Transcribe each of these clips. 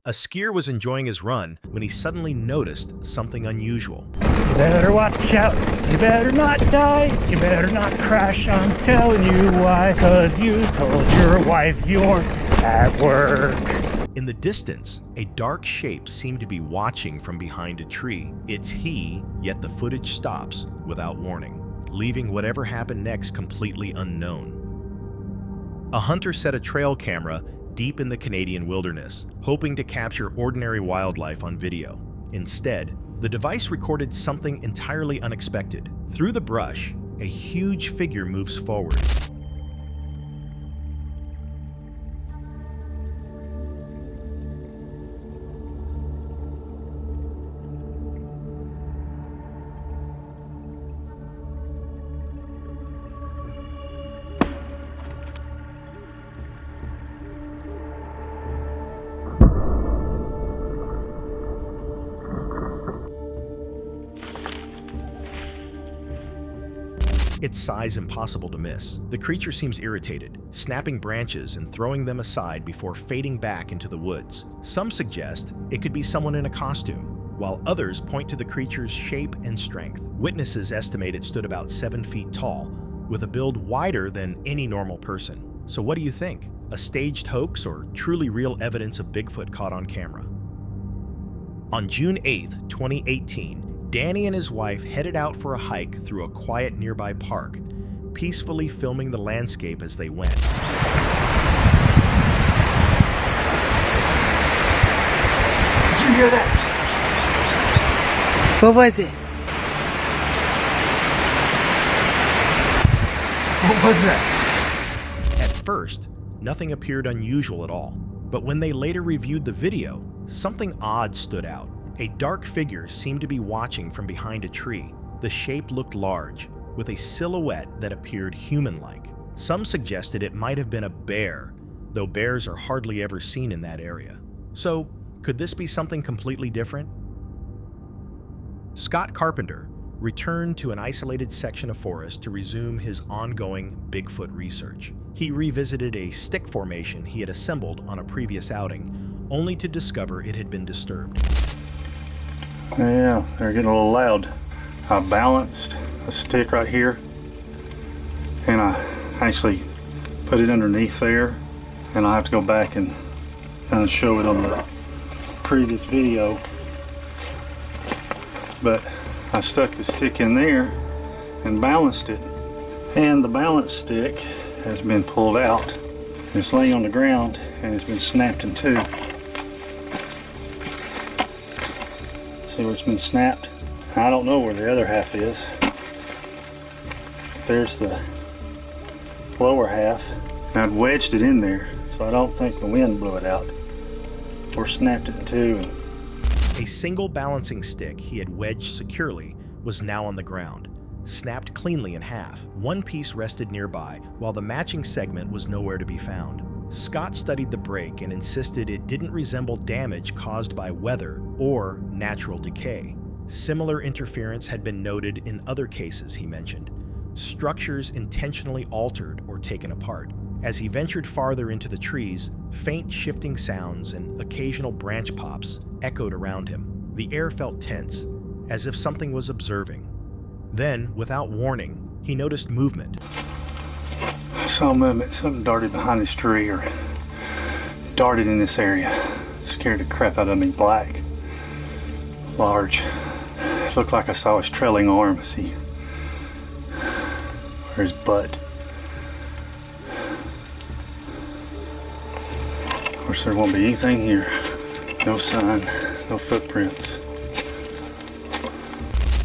A skier was enjoying his run when he suddenly noticed something unusual. You better watch out, you better not die, you better not crash, I'm telling you why, 'cause you told your wife you weren't at work. In the distance, a dark shape seemed to be watching from behind a tree. It's he, yet the footage stops without warning, leaving whatever happened next completely unknown. A hunter set a trail camera deep in the Canadian wilderness, hoping to capture ordinary wildlife on video. Instead, the device recorded something entirely unexpected. Through the brush, a huge figure moves forward. Its size impossible to miss. The creature seems irritated, snapping branches and throwing them aside before fading back into the woods. Some suggest it could be someone in a costume, while others point to the creature's shape and strength. Witnesses estimate it stood about 7 feet tall, with a build wider than any normal person. So what do you think? A staged hoax or truly real evidence of Bigfoot caught on camera? On June 8th, 2018, Danny and his wife headed out for a hike through a quiet nearby park, peacefully filming the landscape as they went. Did you hear that? What was it? What was that? At first, nothing appeared unusual at all, but when they later reviewed the video, something odd stood out. A dark figure seemed to be watching from behind a tree. The shape looked large, with a silhouette that appeared human-like. Some suggested it might have been a bear, though bears are hardly ever seen in that area. So, could this be something completely different? Scott Carpenter returned to an isolated section of forest to resume his ongoing Bigfoot research. He revisited a stick formation he had assembled on a previous outing, only to discover it had been disturbed. Yeah, they're getting a little loud. I balanced a stick right here, and I actually put it underneath there, and I'll have to go back and kind of show it on the previous video. But I stuck the stick in there and balanced it, and the balance stick has been pulled out. It's laying on the ground and it's been snapped in two. See where it's been snapped? I don't know where the other half is. There's the lower half. I'd wedged it in there, so I don't think the wind blew it out or snapped it in two. A single balancing stick he had wedged securely was now on the ground, snapped cleanly in half. One piece rested nearby, while the matching segment was nowhere to be found. Scott studied the break and insisted it didn't resemble damage caused by weather or natural decay. Similar interference had been noted in other cases, he mentioned. Structures intentionally altered or taken apart. As he ventured farther into the trees, faint shifting sounds and occasional branch pops echoed around him. The air felt tense, as if something was observing. Then, without warning, he noticed movement. I saw movement. Something darted behind this tree or darted in this area. Scared the crap out of me. Black. Large. Looked like I saw his trailing arm. See? Or his butt. Of course, there won't be anything here. No sign. No footprints.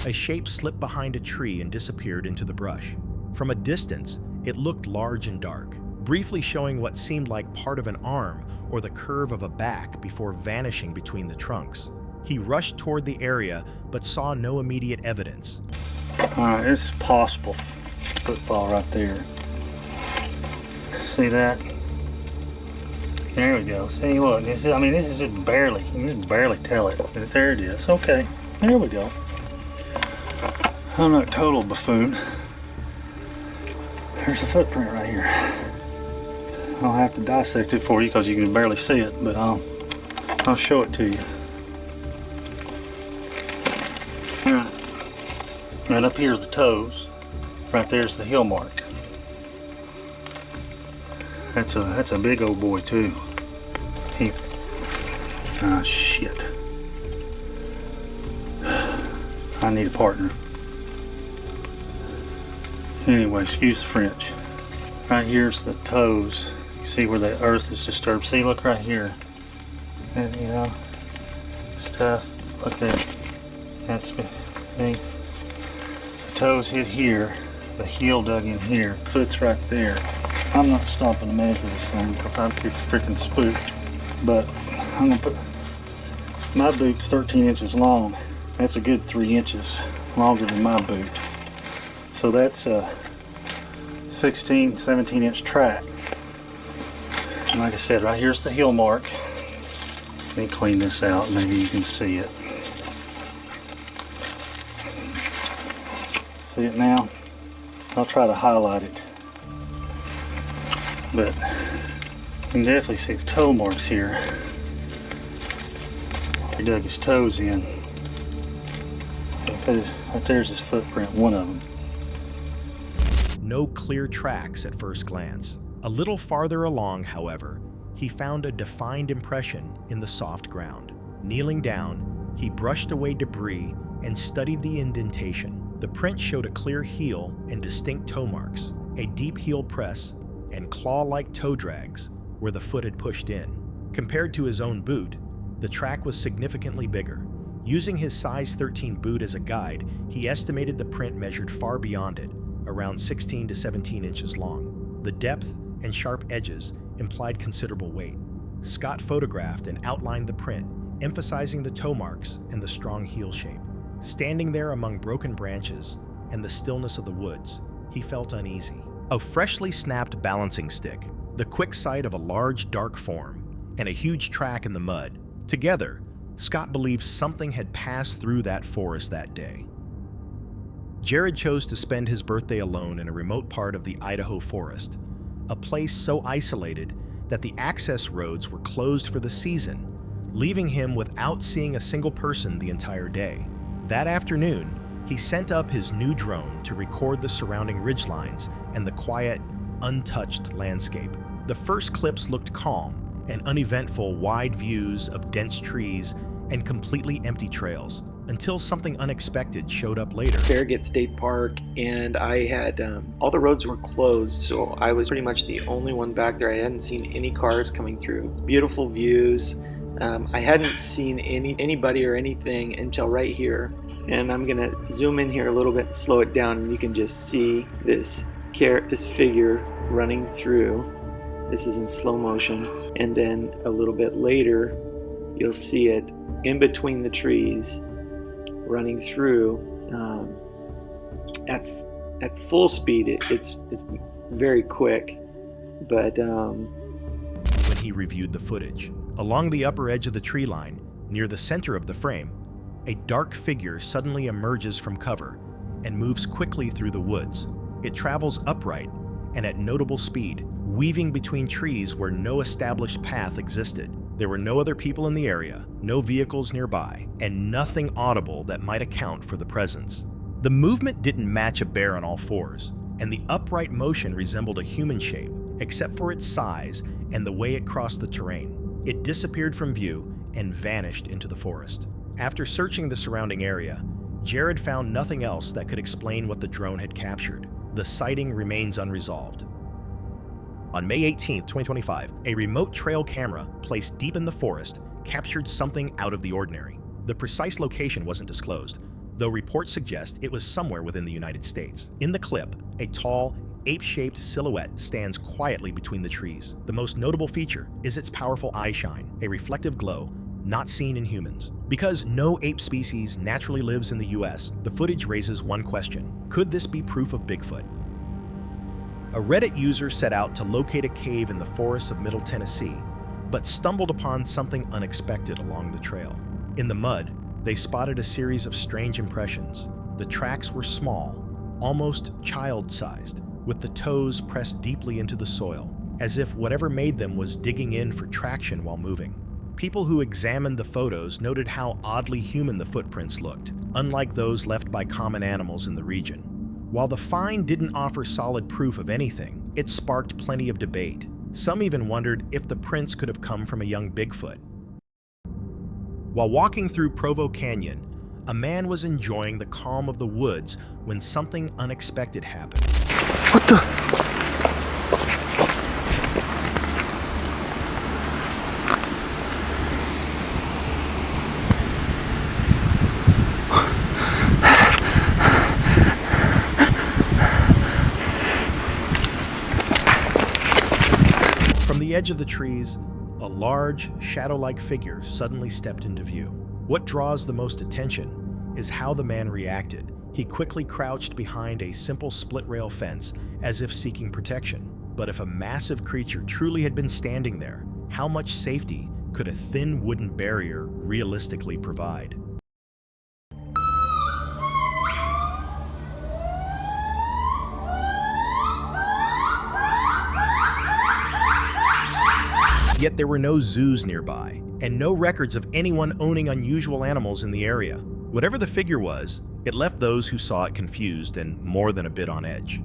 A shape slipped behind a tree and disappeared into the brush. From a distance, it looked large and dark, briefly showing what seemed like part of an arm or the curve of a back before vanishing between the trunks. He rushed toward the area, but saw no immediate evidence. Alright, it's possible footfall right there. See that? There we go. See, look, this is just barely, you can just barely tell it. There it is. Okay, there we go. I'm not a total buffoon. There's a footprint right here. I'll have to dissect it for you because you can barely see it, but I'll I'll show it to you. Right up here's the toes. Right there's the heel mark. That's a big old boy too. Shit. I need a partner. Anyway, excuse the French. Right here's the toes. You see where the earth is disturbed. See, look right here. And stuff. Look there. That's me. The toes hit here. The heel dug in here. Foot's right there. I'm not stopping to measure this thing because I'm too freaking spooked. But I'm gonna put my boot's 13 inches long. That's a good 3 inches longer than my boot. So that's a 16, 17 inch track. And like I said, right here's the heel mark. Let me clean this out, maybe you can see it. See it now? I'll try to highlight it. But you can definitely see the toe marks here. He dug his toes in. Right there's his footprint, one of them. No clear tracks at first glance. A little farther along, however, he found a defined impression in the soft ground. Kneeling down, he brushed away debris and studied the indentation. The print showed a clear heel and distinct toe marks, a deep heel press, and claw-like toe drags where the foot had pushed in. Compared to his own boot, the track was significantly bigger. Using his size 13 boot as a guide, he estimated the print measured far beyond it, around 16 to 17 inches long. The depth and sharp edges implied considerable weight. Scott photographed and outlined the print, emphasizing the toe marks and the strong heel shape. Standing there among broken branches and the stillness of the woods, he felt uneasy. A freshly snapped balancing stick, the quick sight of a large dark form, and a huge track in the mud. Together, Scott believes something had passed through that forest that day. Jared chose to spend his birthday alone in a remote part of the Idaho forest, a place so isolated that the access roads were closed for the season, leaving him without seeing a single person the entire day. That afternoon, he sent up his new drone to record the surrounding ridgelines and the quiet, untouched landscape. The first clips looked calm and uneventful, wide views of dense trees and completely empty trails, until something unexpected showed up later. Farragut State Park, and I had all the roads were closed, so I was pretty much the only one back there. I hadn't seen any cars coming through. Beautiful views. I hadn't seen anybody or anything until right here, and I'm gonna zoom in here a little bit, slow it down, and you can just see this figure running through. This is in slow motion, and then a little bit later, you'll see it in between the trees, running through at full speed. It's very quick, but when he reviewed the footage, along the upper edge of the tree line, near the center of the frame, a dark figure suddenly emerges from cover and moves quickly through the woods. It travels upright and at notable speed, weaving between trees where no established path existed. There were no other people in the area, no vehicles nearby, and nothing audible that might account for the presence. The movement didn't match a bear on all fours, and the upright motion resembled a human shape, except for its size and the way it crossed the terrain. It disappeared from view and vanished into the forest. After searching the surrounding area, Jared found nothing else that could explain what the drone had captured. The sighting remains unresolved. On May 18, 2025, a remote trail camera placed deep in the forest captured something out of the ordinary. The precise location wasn't disclosed, though reports suggest it was somewhere within the United States. In the clip, a tall, ape-shaped silhouette stands quietly between the trees. The most notable feature is its powerful eye shine, a reflective glow not seen in humans. Because no ape species naturally lives in the US, the footage raises one question: could this be proof of Bigfoot? A Reddit user set out to locate a cave in the forests of Middle Tennessee, but stumbled upon something unexpected along the trail. In the mud, they spotted a series of strange impressions. The tracks were small, almost child-sized, with the toes pressed deeply into the soil, as if whatever made them was digging in for traction while moving. People who examined the photos noted how oddly human the footprints looked, unlike those left by common animals in the region. While the find didn't offer solid proof of anything, it sparked plenty of debate. Some even wondered if the prints could have come from a young Bigfoot. While walking through Provo Canyon, a man was enjoying the calm of the woods when something unexpected happened. What the? From the edge of the trees, a large, shadow-like figure suddenly stepped into view. What draws the most attention is how the man reacted. He quickly crouched behind a simple split-rail fence as if seeking protection. But if a massive creature truly had been standing there, how much safety could a thin wooden barrier realistically provide? Yet there were no zoos nearby, and no records of anyone owning unusual animals in the area. Whatever the figure was, it left those who saw it confused and more than a bit on edge.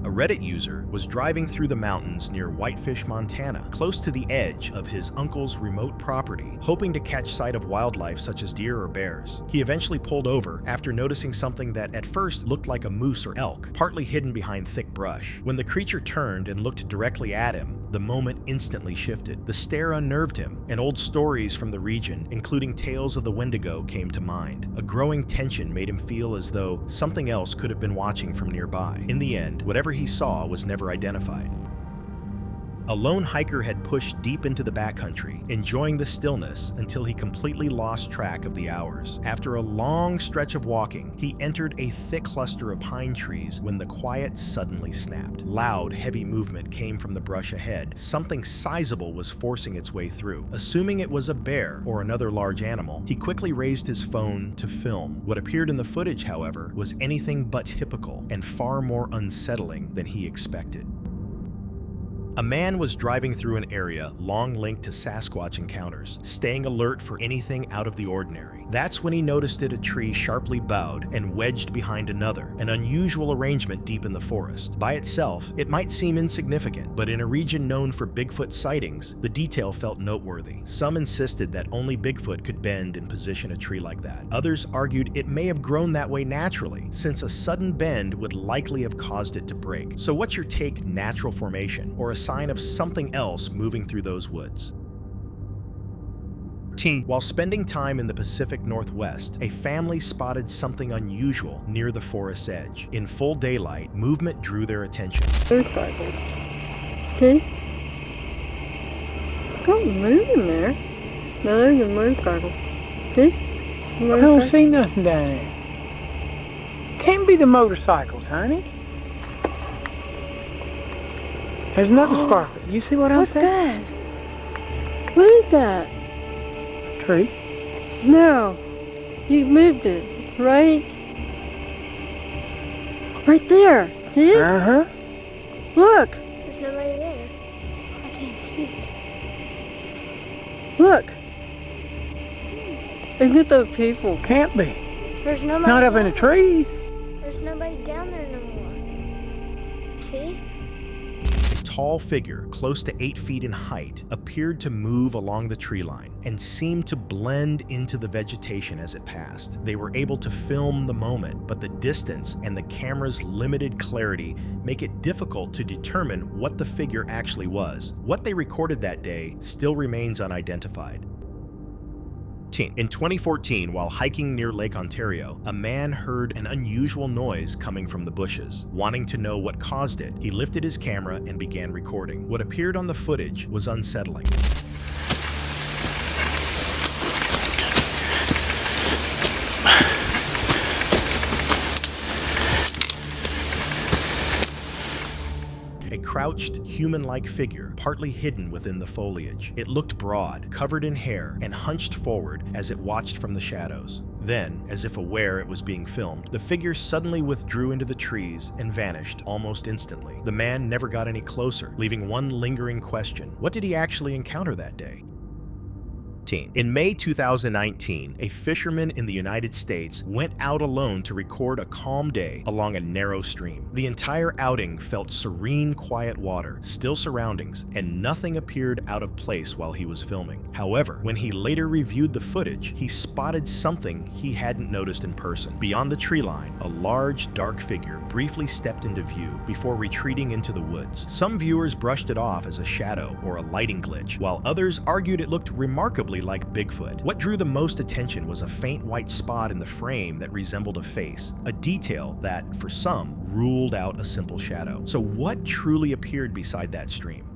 A Reddit user was driving through the mountains near Whitefish, Montana, close to the edge of his uncle's remote property, hoping to catch sight of wildlife such as deer or bears. He eventually pulled over after noticing something that at first looked like a moose or elk, partly hidden behind thick brush. When the creature turned and looked directly at him, the moment instantly shifted. The stare unnerved him, and old stories from the region, including tales of the Wendigo, came to mind. A growing tension made him feel as though something else could have been watching from nearby. In the end, whatever he saw was never identified. A lone hiker had pushed deep into the backcountry, enjoying the stillness until he completely lost track of the hours. After a long stretch of walking, he entered a thick cluster of pine trees when the quiet suddenly snapped. Loud, heavy movement came from the brush ahead. Something sizable was forcing its way through. Assuming it was a bear or another large animal, he quickly raised his phone to film. What appeared in the footage, however, was anything but typical and far more unsettling than he expected. A man was driving through an area long linked to Sasquatch encounters, staying alert for anything out of the ordinary. That's when he noticed a tree sharply bowed and wedged behind another, an unusual arrangement deep in the forest. By itself, it might seem insignificant, but in a region known for Bigfoot sightings, the detail felt noteworthy. Some insisted that only Bigfoot could bend and position a tree like that. Others argued it may have grown that way naturally, since a sudden bend would likely have caused it to break. So what's your take, natural formation, or a sign of something else moving through those woods? While spending time in the Pacific Northwest, a family spotted something unusual near the forest's edge. In full daylight, movement drew their attention. Motorcycle. See? Don't move in there. No, there's a motorcycle. See? I don't see nothing down there. Can't be the motorcycles, honey. There's another sparkle. You see what I'm What's saying? that? What is that? Tree. No. You moved it, right? Right there. See? Uh-huh. Look. There's nobody there. I can't see. Look. Isn't it those people? Can't be. There's nobody. Not up in the down trees. there. There's nobody down there no more. See? A tall figure, close to 8 feet in height, appeared to move along the tree line and seemed to blend into the vegetation as it passed. They were able to film the moment, but the distance and the camera's limited clarity make it difficult to determine what the figure actually was. What they recorded that day still remains unidentified. In 2014, while hiking near Lake Ontario, a man heard an unusual noise coming from the bushes. Wanting to know what caused it, he lifted his camera and began recording. What appeared on the footage was unsettling. A crouched, human-like figure, partly hidden within the foliage. It looked broad, covered in hair, and hunched forward as it watched from the shadows. Then, as if aware it was being filmed, the figure suddenly withdrew into the trees and vanished almost instantly. The man never got any closer, leaving one lingering question. What did he actually encounter that day? In May 2019, a fisherman in the United States went out alone to record a calm day along a narrow stream. The entire outing felt serene, quiet water, still surroundings, and nothing appeared out of place while he was filming. However, when he later reviewed the footage, he spotted something he hadn't noticed in person. Beyond the tree line, a large, dark figure briefly stepped into view before retreating into the woods. Some viewers brushed it off as a shadow or a lighting glitch, while others argued it looked remarkably like Bigfoot. What drew the most attention was a faint white spot in the frame that resembled a face, a detail that, for some, ruled out a simple shadow. So what truly appeared beside that stream?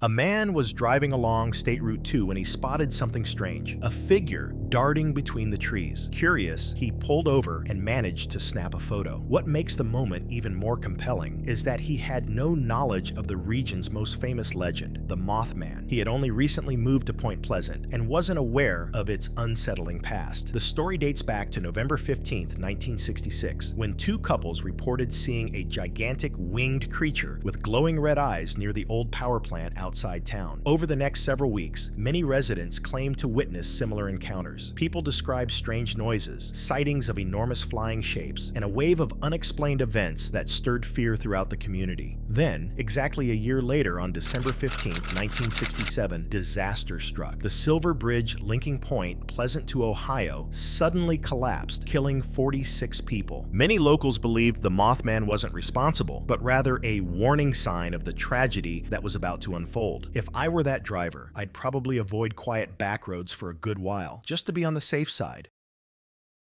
A man was driving along State Route 2 when he spotted something strange, a figure darting between the trees. Curious, he pulled over and managed to snap a photo. What makes the moment even more compelling is that he had no knowledge of the region's most famous legend, the Mothman. He had only recently moved to Point Pleasant and wasn't aware of its unsettling past. The story dates back to November 15, 1966, when two couples reported seeing a gigantic winged creature with glowing red eyes near the old power plant outside town. Over the next several weeks, many residents claimed to witness similar encounters. People described strange noises, sightings of enormous flying shapes, and a wave of unexplained events that stirred fear throughout the community. Then, exactly a year later, on December 15, 1967, disaster struck. The Silver Bridge linking Point Pleasant to Ohio suddenly collapsed, killing 46 people. Many locals believed the Mothman wasn't responsible, but rather a warning sign of the tragedy that was about to unfold. If I were that driver, I'd probably avoid quiet back roads for a good while, just to be on the safe side.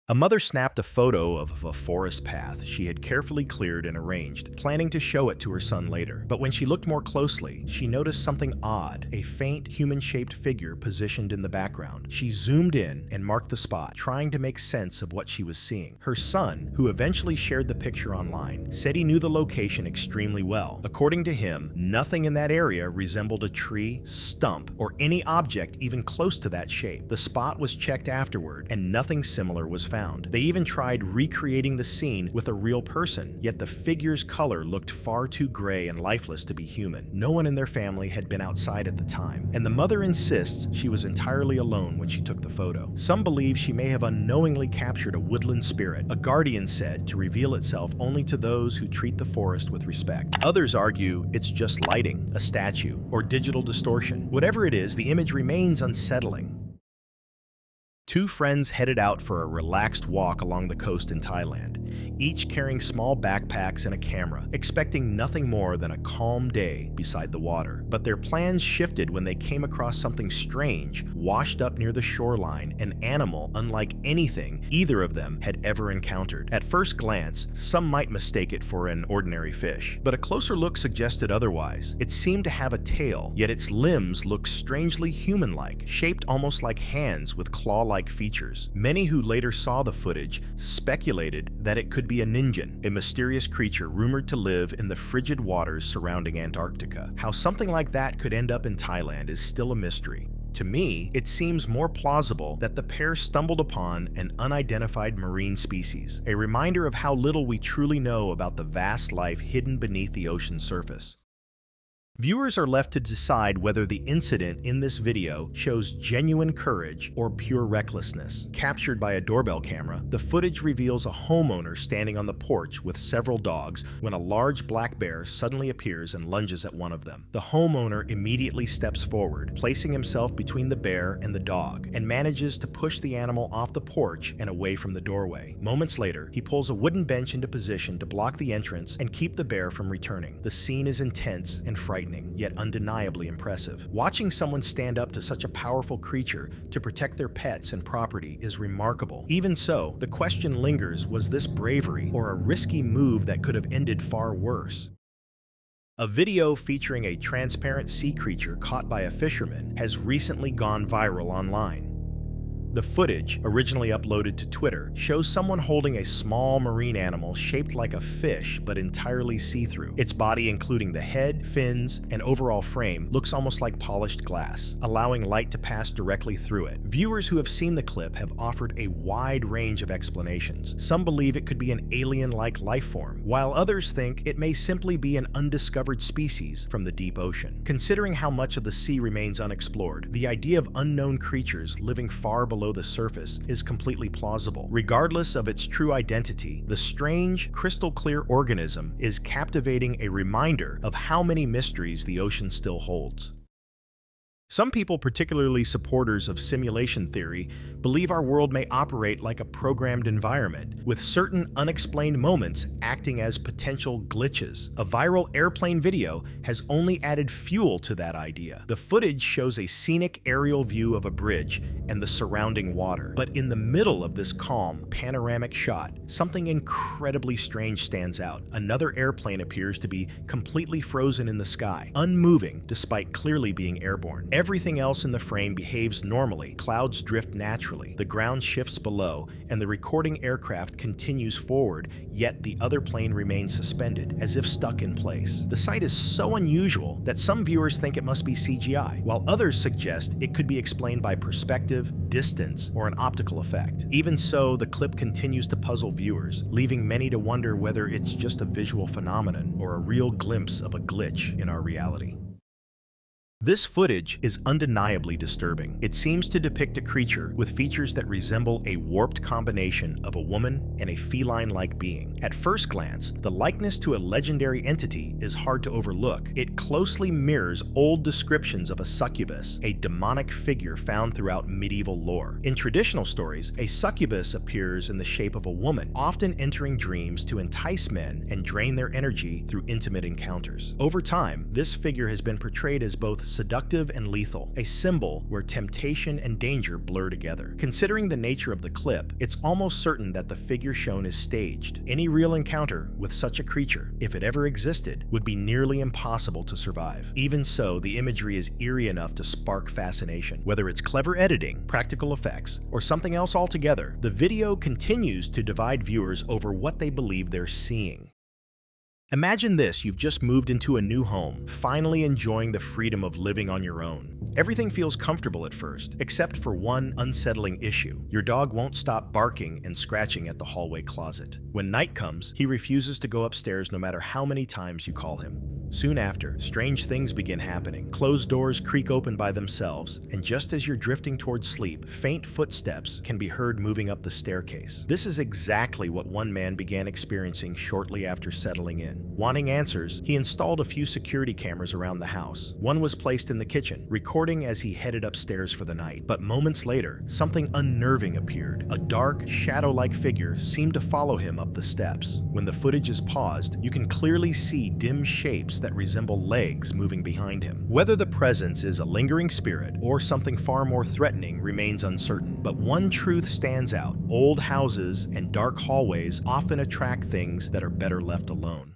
A mother snapped a photo of a forest path she had carefully cleared and arranged, planning to show it to her son later. But when she looked more closely, she noticed something odd, a faint human-shaped figure positioned in the background. She zoomed in and marked the spot, trying to make sense of what she was seeing. Her son, who eventually shared the picture online, said he knew the location extremely well. According to him, nothing in that area resembled a tree, stump, or any object even close to that shape. The spot was checked afterward, and nothing similar was found. They even tried recreating the scene with a real person, yet the figure's color looked far too gray and lifeless to be human. No one in their family had been outside at the time, and the mother insists she was entirely alone when she took the photo. Some believe she may have unknowingly captured a woodland spirit, a guardian said, to reveal itself only to those who treat the forest with respect. Others argue it's just lighting, a statue, or digital distortion. Whatever it is, the image remains unsettling. Two friends headed out for a relaxed walk along the coast in Thailand, each carrying small backpacks and a camera, expecting nothing more than a calm day beside the water. But their plans shifted when they came across something strange washed up near the shoreline, an animal unlike anything either of them had ever encountered. At first glance, some might mistake it for an ordinary fish, but a closer look suggested otherwise. It seemed to have a tail, yet its limbs looked strangely human-like, shaped almost like hands with claw-like features. Many who later saw the footage speculated that it could be a ninjin, a mysterious creature rumored to live in the frigid waters surrounding Antarctica. How something like that could end up in Thailand is still a mystery. To me, it seems more plausible that the pair stumbled upon an unidentified marine species, a reminder of how little we truly know about the vast life hidden beneath the ocean's surface. Viewers are left to decide whether the incident in this video shows genuine courage or pure recklessness. Captured by a doorbell camera, the footage reveals a homeowner standing on the porch with several dogs when a large black bear suddenly appears and lunges at one of them. The homeowner immediately steps forward, placing himself between the bear and the dog, and manages to push the animal off the porch and away from the doorway. Moments later, he pulls a wooden bench into position to block the entrance and keep the bear from returning. The scene is intense and frightening, yet undeniably impressive. Watching someone stand up to such a powerful creature to protect their pets and property is remarkable. Even so, the question lingers, was this bravery or a risky move that could have ended far worse? A video featuring a transparent sea creature caught by a fisherman has recently gone viral online. The footage, originally uploaded to Twitter, shows someone holding a small marine animal shaped like a fish but entirely see-through. Its body, including the head, fins, and overall frame, looks almost like polished glass, allowing light to pass directly through it. Viewers who have seen the clip have offered a wide range of explanations. Some believe it could be an alien-like life form, while others think it may simply be an undiscovered species from the deep ocean. Considering how much of the sea remains unexplored, the idea of unknown creatures living far below the surface is completely plausible. Regardless of its true identity, the strange, crystal-clear organism is captivating, a reminder of how many mysteries the ocean still holds. Some people, particularly supporters of simulation theory, believe our world may operate like a programmed environment, with certain unexplained moments acting as potential glitches. A viral airplane video has only added fuel to that idea. The footage shows a scenic aerial view of a bridge and the surrounding water. But in the middle of this calm, panoramic shot, something incredibly strange stands out. Another airplane appears to be completely frozen in the sky, unmoving despite clearly being airborne. Everything else in the frame behaves normally. Clouds drift naturally, the ground shifts below, and the recording aircraft continues forward, yet the other plane remains suspended, as if stuck in place. The sight is so unusual that some viewers think it must be CGI, while others suggest it could be explained by perspective, distance, or an optical effect. Even so, the clip continues to puzzle viewers, leaving many to wonder whether it's just a visual phenomenon or a real glimpse of a glitch in our reality. This footage is undeniably disturbing. It seems to depict a creature with features that resemble a warped combination of a woman and a feline-like being. At first glance, the likeness to a legendary entity is hard to overlook. It closely mirrors old descriptions of a succubus, a demonic figure found throughout medieval lore. In traditional stories, a succubus appears in the shape of a woman, often entering dreams to entice men and drain their energy through intimate encounters. Over time, this figure has been portrayed as both seductive and lethal, a symbol where temptation and danger blur together. Considering the nature of the clip, it's almost certain that the figure shown is staged. Any real encounter with such a creature, if it ever existed, would be nearly impossible to survive. Even so, the imagery is eerie enough to spark fascination. Whether it's clever editing, practical effects, or something else altogether, the video continues to divide viewers over what they believe they're seeing. Imagine this: you've just moved into a new home, finally enjoying the freedom of living on your own. Everything feels comfortable at first, except for one unsettling issue. Your dog won't stop barking and scratching at the hallway closet. When night comes, he refuses to go upstairs no matter how many times you call him. Soon after, strange things begin happening. Closed doors creak open by themselves, and just as you're drifting towards sleep, faint footsteps can be heard moving up the staircase. This is exactly what one man began experiencing shortly after settling in. Wanting answers, he installed a few security cameras around the house. One was placed in the kitchen, recording as he headed upstairs for the night. But moments later, something unnerving appeared. A dark, shadow-like figure seemed to follow him up the steps. When the footage is paused, you can clearly see dim shapes that resemble legs moving behind him. Whether the presence is a lingering spirit or something far more threatening remains uncertain. But one truth stands out: old houses and dark hallways often attract things that are better left alone.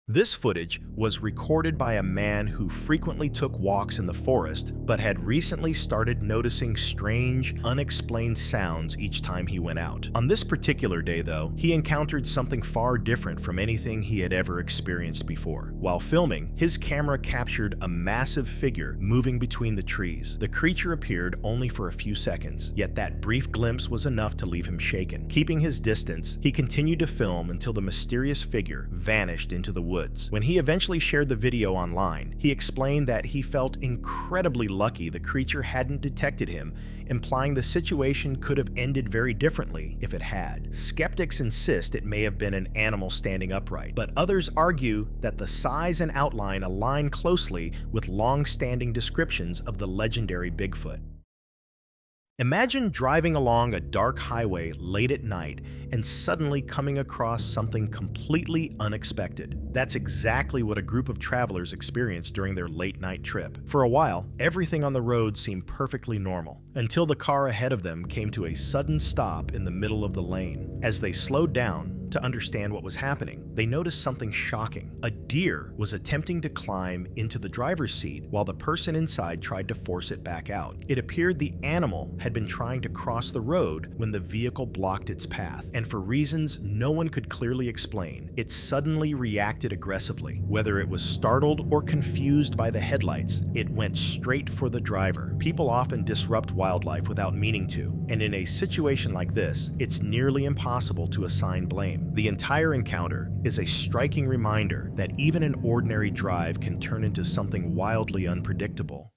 This footage was recorded by a man who frequently took walks in the forest, but had recently started noticing strange, unexplained sounds each time he went out. On this particular day, though, he encountered something far different from anything he had ever experienced before. While filming, his camera captured a massive figure moving between the trees. The creature appeared only for a few seconds, yet that brief glimpse was enough to leave him shaken. Keeping his distance, he continued to film until the mysterious figure vanished into the woods. When he eventually shared the video online, he explained that he felt incredibly lucky the creature hadn't detected him, implying the situation could have ended very differently if it had. Skeptics insist it may have been an animal standing upright, but others argue that the size and outline align closely with long-standing descriptions of the legendary Bigfoot. Imagine driving along a dark highway late at night and suddenly coming across something completely unexpected. That's exactly what a group of travelers experienced during their late-night trip. For a while, everything on the road seemed perfectly normal, until the car ahead of them came to a sudden stop in the middle of the lane. As they slowed down, to understand what was happening. They noticed something shocking. A deer was attempting to climb into the driver's seat while the person inside tried to force it back out. It appeared the animal had been trying to cross the road when the vehicle blocked its path, and for reasons no one could clearly explain, it suddenly reacted aggressively. Whether it was startled or confused by the headlights, it went straight for the driver. People often disrupt wildlife without meaning to, and in a situation like this, it's nearly impossible to assign blame. The entire encounter is a striking reminder that even an ordinary drive can turn into something wildly unpredictable.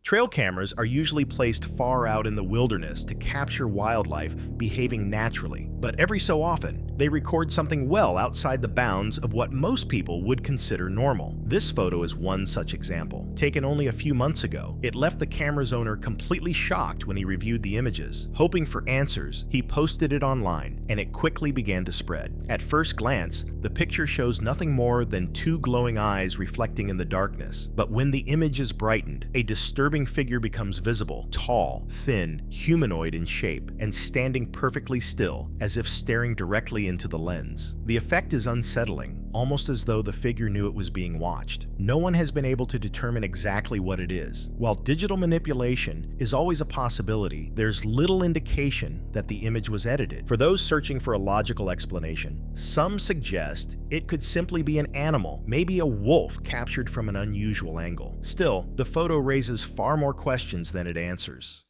Trail cameras are usually placed far out in the wilderness to capture wildlife behaving naturally, but every so often, they record something well outside the bounds of what most people would consider normal. This photo is one such example. Taken only a few months ago, it left the camera's owner completely shocked when he reviewed the images. Hoping for answers, he posted it online, and it quickly began to spread. At first glance, the picture shows nothing more than two glowing eyes reflecting in the darkness, but when the image is brightened, a disturbing figure becomes visible, tall, thin, humanoid in shape, and standing perfectly still, as if staring directly into the lens. The effect is unsettling, almost as though the figure knew it was being watched. No one has been able to determine exactly what it is. While digital manipulation is always a possibility, there's little indication that the image was edited. For those searching for a logical explanation, some suggest it could simply be an animal, maybe a wolf captured from an unusual angle. Still, the photo raises far more questions than it answers.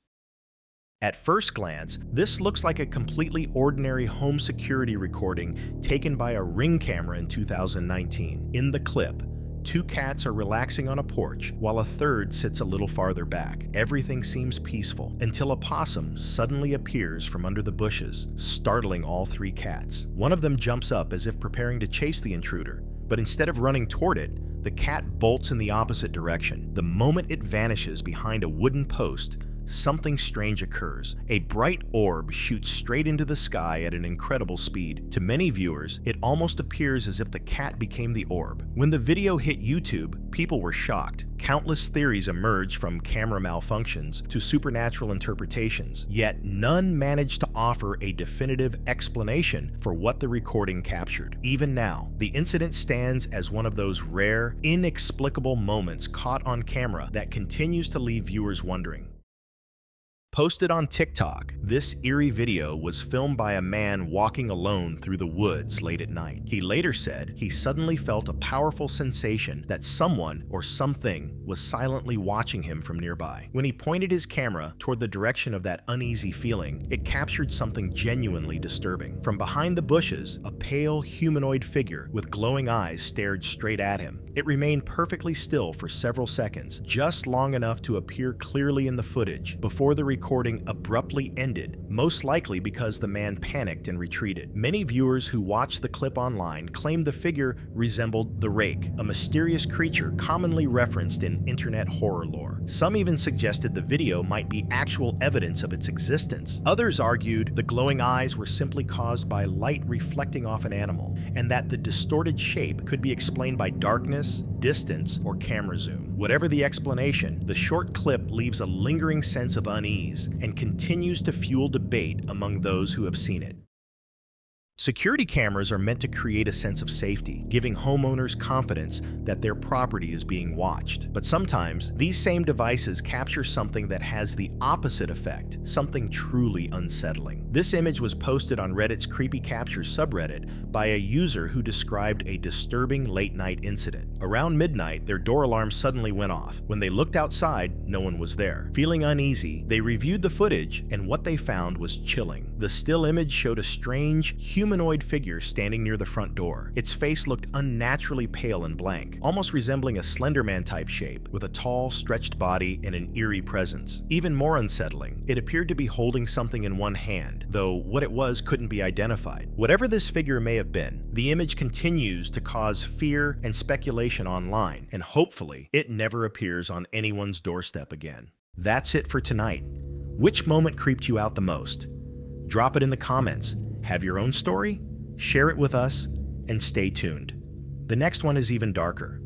At first glance, this looks like a completely ordinary home security recording taken by a Ring camera in 2019. In the clip, two cats are relaxing on a porch while a third sits a little farther back. Everything seems peaceful until a possum suddenly appears from under the bushes, startling all three cats. One of them jumps up as if preparing to chase the intruder, but instead of running toward it, the cat bolts in the opposite direction. The moment it vanishes behind a wooden post, something strange occurs. A bright orb shoots straight into the sky at an incredible speed. To many viewers, it almost appears as if the cat became the orb. When the video hit YouTube, people were shocked. Countless theories emerged, from camera malfunctions to supernatural interpretations, yet none managed to offer a definitive explanation for what the recording captured. Even now, the incident stands as one of those rare, inexplicable moments caught on camera that continues to leave viewers wondering. Posted on TikTok, this eerie video was filmed by a man walking alone through the woods late at night. He later said he suddenly felt a powerful sensation that someone or something was silently watching him from nearby. When he pointed his camera toward the direction of that uneasy feeling, it captured something genuinely disturbing. From behind the bushes, a pale humanoid figure with glowing eyes stared straight at him. It remained perfectly still for several seconds, just long enough to appear clearly in the footage, before the recording abruptly ended, most likely because the man panicked and retreated. Many viewers who watched the clip online claimed the figure resembled the Rake, a mysterious creature commonly referenced in internet horror lore. Some even suggested the video might be actual evidence of its existence. Others argued the glowing eyes were simply caused by light reflecting off an animal, and that the distorted shape could be explained by darkness, distance, or camera zoom. Whatever the explanation, the short clip leaves a lingering sense of unease and continues to fuel debate among those who have seen it. Security cameras are meant to create a sense of safety, giving homeowners confidence that their property is being watched. But sometimes, these same devices capture something that has the opposite effect, something truly unsettling. This image was posted on Reddit's Creepy Captures subreddit by a user who described a disturbing late-night incident. Around midnight, their door alarm suddenly went off. When they looked outside, no one was there. Feeling uneasy, they reviewed the footage, and what they found was chilling. The still image showed a strange, humanoid figure standing near the front door. Its face looked unnaturally pale and blank, almost resembling a Slender Man-type shape, with a tall, stretched body and an eerie presence. Even more unsettling, it appeared to be holding something in one hand, though what it was couldn't be identified. Whatever this figure may have been, the image continues to cause fear and speculation online, and hopefully, it never appears on anyone's doorstep again. That's it for tonight. Which moment creeped you out the most? Drop it in the comments. Have your own story? Share it with us, and stay tuned. The next one is even darker.